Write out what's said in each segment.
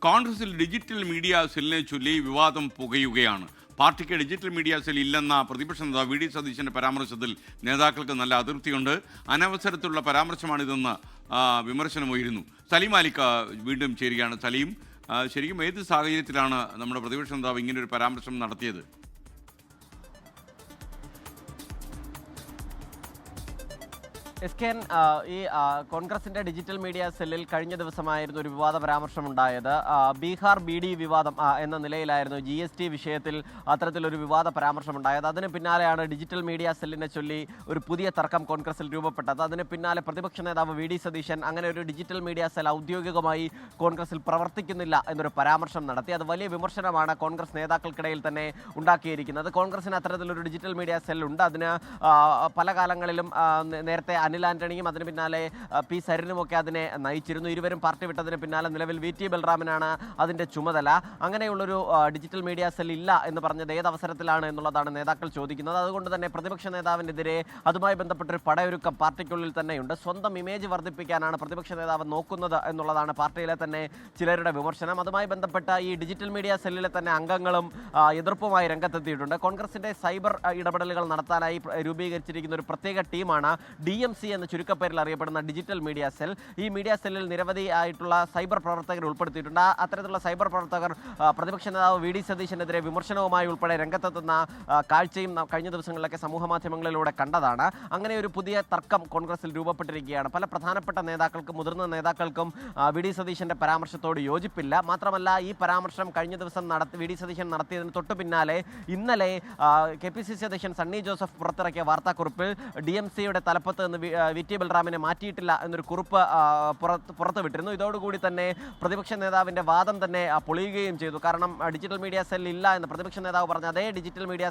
കോൺഗ്രസിൽ digital media സെല്ലിനെ ചൊല്ലി വിവാദം പുകയുകയാണ്. പാർട്ടിക്ക് ഡിജിറ്റൽ മീഡിയ സെൽ ഇല്ലെന്ന പ്രതിപക്ഷ നേതാവ് വി ഡി സതീശൻ്റെ പരാമർശത്തിൽ നേതാക്കൾക്ക് നല്ല അതൃപ്തിയുണ്ട്. അനവസരത്തിലുള്ള പരാമർശമാണിതെന്ന് വിമർശനമുയരുന്നു. സലീം മാലിക് വീണ്ടും ചേരുകയാണ്. സലീം, ശരിക്കും ഏത് സാഹചര്യത്തിലാണ് നമ്മുടെ പ്രതിപക്ഷ നേതാവ് ഇങ്ങനൊരു പരാമർശം നടത്തിയത്? എസ്കെൻ, ഈ കോൺഗ്രസിന്റെ ഡിജിറ്റൽ മീഡിയ സെല്ലിൽ കഴിഞ്ഞ ദിവസമായിരുന്നു ഒരു വിവാദ പരാമർശം ഉണ്ടായത്. ബീഹാർ BD വിവാദം എന്ന നിലയിലായിരുന്നു GST വിഷയത്തിൽ അത്തരത്തിലൊരു വിവാദ പരാമർശം ഉണ്ടായത്. അതിന് പിന്നാലെയാണ് ഡിജിറ്റൽ മീഡിയ സെല്ലിനെ ചൊല്ലി ഒരു പുതിയ തർക്കം കോൺഗ്രസിൽ രൂപപ്പെട്ടത്. അതിന് പിന്നാലെ പ്രതിപക്ഷ നേതാവ് വി ഡി സതീശൻ അങ്ങനെ ഒരു ഡിജിറ്റൽ മീഡിയ സെൽ ഔദ്യോഗികമായി കോൺഗ്രസിൽ പ്രവർത്തിക്കുന്നില്ല എന്നൊരു പരാമർശം നടത്തി. അത് വലിയ വിമർശനമാണ് കോൺഗ്രസ് നേതാക്കൾക്കിടയിൽ തന്നെ ഉണ്ടാക്കിയിരിക്കുന്നത്. കോൺഗ്രസിന് അത്തരത്തിലൊരു ഡിജിറ്റൽ മീഡിയ സെല്ലുണ്ട്. അതിന് പല കാലങ്ങളിലും നേരത്തെ അനിൽ ആന്റണിയും അതിന് പിന്നാലെ പി സരിനുമൊക്കെ അതിനെ നയിച്ചിരുന്നു. ഇരുവരും പാർട്ടി വിട്ടതിന് പിന്നാലെ നിലവിൽ VT ബൽറാമിനാണ് അതിൻ്റെ ചുമതല. അങ്ങനെയുള്ളൊരു ഡിജിറ്റൽ മീഡിയ സെൽ ഇല്ല എന്ന് പറഞ്ഞത് ഏത് അവസരത്തിലാണ് എന്നുള്ളതാണ് നേതാക്കൾ ചോദിക്കുന്നത്. അതുകൊണ്ട് തന്നെ പ്രതിപക്ഷ നേതാവിനെതിരെ അതുമായി ബന്ധപ്പെട്ടൊരു പടയൊരുക്കം പാർട്ടിക്കുള്ളിൽ തന്നെയുണ്ട്. സ്വന്തം ഇമേജ് വർദ്ധിപ്പിക്കാനാണ് പ്രതിപക്ഷ നേതാവ് നോക്കുന്നത് എന്നുള്ളതാണ് പാർട്ടിയിലെ തന്നെ ചിലരുടെ വിമർശനം. അതുമായി ബന്ധപ്പെട്ട ഈ ഡിജിറ്റൽ മീഡിയ സെല്ലിലെ തന്നെ അംഗങ്ങളും എതിർപ്പുമായി രംഗത്തെത്തിയിട്ടുണ്ട്. കോൺഗ്രസിൻ്റെ സൈബർ ഇടപെടലുകൾ നടത്താനായി രൂപീകരിച്ചിരിക്കുന്ന ഒരു പ്രത്യേക ടീമാണ് DMC എന്ന ചുരുക്കപ്പേരിൽ അറിയപ്പെടുന്ന ഡിജിറ്റൽ മീഡിയ സെൽ. ഈ മീഡിയ സെല്ലിൽ നിരവധി ആയിട്ടുള്ള സൈബർ പ്രവർത്തകർ ഉൾപ്പെടുത്തിയിട്ടുണ്ട്. അത്തരത്തിലുള്ള സൈബർ പ്രവർത്തകർ പ്രതിപക്ഷ നേതാവ് വി ഡി സതീശനെതിരെ വിമർശനവുമായി ഉൾപ്പെടെ രംഗത്തെത്തുന്ന കാഴ്ചയും കഴിഞ്ഞ ദിവസങ്ങളിലൊക്കെ സമൂഹ മാധ്യമങ്ങളിലൂടെ കണ്ടതാണ്. അങ്ങനെ ഒരു പുതിയ തർക്കം കോൺഗ്രസിൽ രൂപപ്പെട്ടിരിക്കുകയാണ്. പല പ്രധാനപ്പെട്ട നേതാക്കൾക്കും മുതിർന്ന നേതാക്കൾക്കും വി ഡി സതീശൻ്റെ പരാമർശത്തോട് യോജിപ്പില്ല. മാത്രമല്ല, ഈ പരാമർശം കഴിഞ്ഞ ദിവസം വി ഡി സതീശൻ നടത്തിയതിന് തൊട്ടു പിന്നാലെ ഇന്നലെ KPCC അധ്യക്ഷൻ സണ്ണി ജോസഫ് പുറത്തിറക്കിയ വാർത്താക്കുറിപ്പിൽ DMCയുടെ തലപ്പത്ത് നിന്ന് VT ബൽറാമിനെ മാറ്റിയിട്ടില്ല എന്നൊരു കുറിപ്പ് പുറത്തുവിട്ടിരുന്നു. ഇതോടുകൂടി തന്നെ പ്രതിപക്ഷ നേതാവിൻ്റെ വാദം തന്നെ പൊളിയുകയും ചെയ്തു. കാരണം ഡിജിറ്റൽ മീഡിയ സെൽ ഇല്ല എന്ന് പ്രതിപക്ഷ നേതാവ് പറഞ്ഞ അതേ ഡിജിറ്റൽ മീഡിയ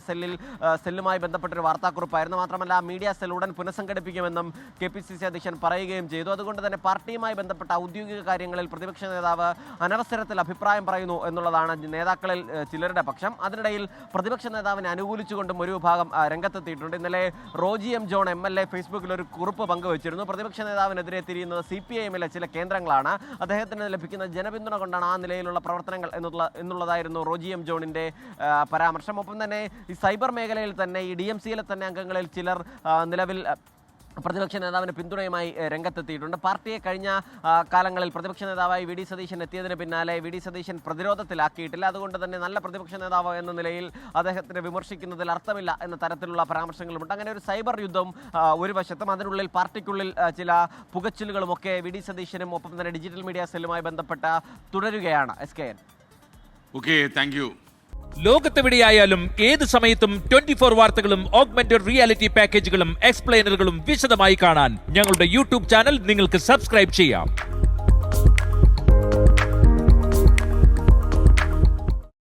സെല്ലുമായി ബന്ധപ്പെട്ടൊരു വാർത്താക്കുറിപ്പായിരുന്നു. മാത്രമല്ല, മീഡിയ സെൽ ഉടൻ പുനഃസംഘടിപ്പിക്കുമെന്നും KPCC അധ്യക്ഷൻ പറയുകയും ചെയ്തു. അതുകൊണ്ട് തന്നെ പാർട്ടിയുമായി ബന്ധപ്പെട്ട ഔദ്യോഗിക കാര്യങ്ങളിൽ പ്രതിപക്ഷ നേതാവ് അനവസരത്തിൽ അഭിപ്രായം പറയുന്നു എന്നുള്ളതാണ് നേതാക്കളിൽ ചിലരുടെ പക്ഷം. അതിനിടയിൽ പ്രതിപക്ഷ നേതാവിനെ അനുകൂലിച്ചുകൊണ്ടും ഒരു വിഭാഗം രംഗത്തെത്തിയിട്ടുണ്ട്. ഇന്നലെ റോജി M. ജോൺ MLA ഫേസ്ബുക്കിൽ ഒരു കുറിപ്പ് പങ്കുവച്ചിരുന്നു. പ്രതിപക്ഷ നേതാവിനെതിരെ തിരിയുന്നത് CPIMലെ ചില കേന്ദ്രങ്ങളാണ്. അദ്ദേഹത്തിന് ലഭിക്കുന്ന ജനപിന്തുണ കൊണ്ടാണ് ആ നിലയിലുള്ള പ്രവർത്തനങ്ങൾ എന്നുള്ളതായിരുന്നു റോജി M. ജോണിൻ്റെ പരാമർശം. ഒപ്പം തന്നെ ഈ സൈബർ മേഖലയിൽ തന്നെ ഈ DMCയിലെ തന്നെ അംഗങ്ങളിൽ ചിലർ നിലവിൽ പ്രതിപക്ഷ നേതാവിന് പിന്തുണയുമായി രംഗത്തെത്തിയിട്ടുണ്ട്. പാർട്ടിയെ കഴിഞ്ഞ കാലങ്ങളിൽ പ്രതിപക്ഷ നേതാവായി വി ഡി സതീശൻ എത്തിയതിന് പിന്നാലെ വി ഡി സതീശൻ പ്രതിരോധത്തിലാക്കിയിട്ടില്ല. അതുകൊണ്ട് തന്നെ നല്ല പ്രതിപക്ഷ നേതാവ് എന്ന നിലയിൽ അദ്ദേഹത്തിനെ വിമർശിക്കുന്നതിൽ അർത്ഥമില്ല എന്ന തരത്തിലുള്ള പരാമർശങ്ങളുമുണ്ട്. അങ്ങനെ ഒരു സൈബർ യുദ്ധം ഒരു വശത്തും അതിനുള്ളിൽ പാർട്ടിക്കുള്ളിൽ ചില പുകച്ചിലുകളുമൊക്കെ വി ഡി സതീശനും ഒപ്പം തന്നെ ഡിജിറ്റൽ മീഡിയ സെല്ലുമായി ബന്ധപ്പെട്ട തുടരുകയാണ്. SKN. Okay, thank you. ലോകത്തെവിടെയായാലും ഏത് സമയത്തും 24 വാർത്തകളും ഓഗ്മെന്റഡ് റിയാലിറ്റി പാക്കേജുകളും എക്സ്പ്ലെയിനറുകളും വിശദമായി കാണാൻ ഞങ്ങളുടെ YouTube ചാനൽ നിങ്ങൾക്ക് സബ്സ്ക്രൈബ് ചെയ്യാം.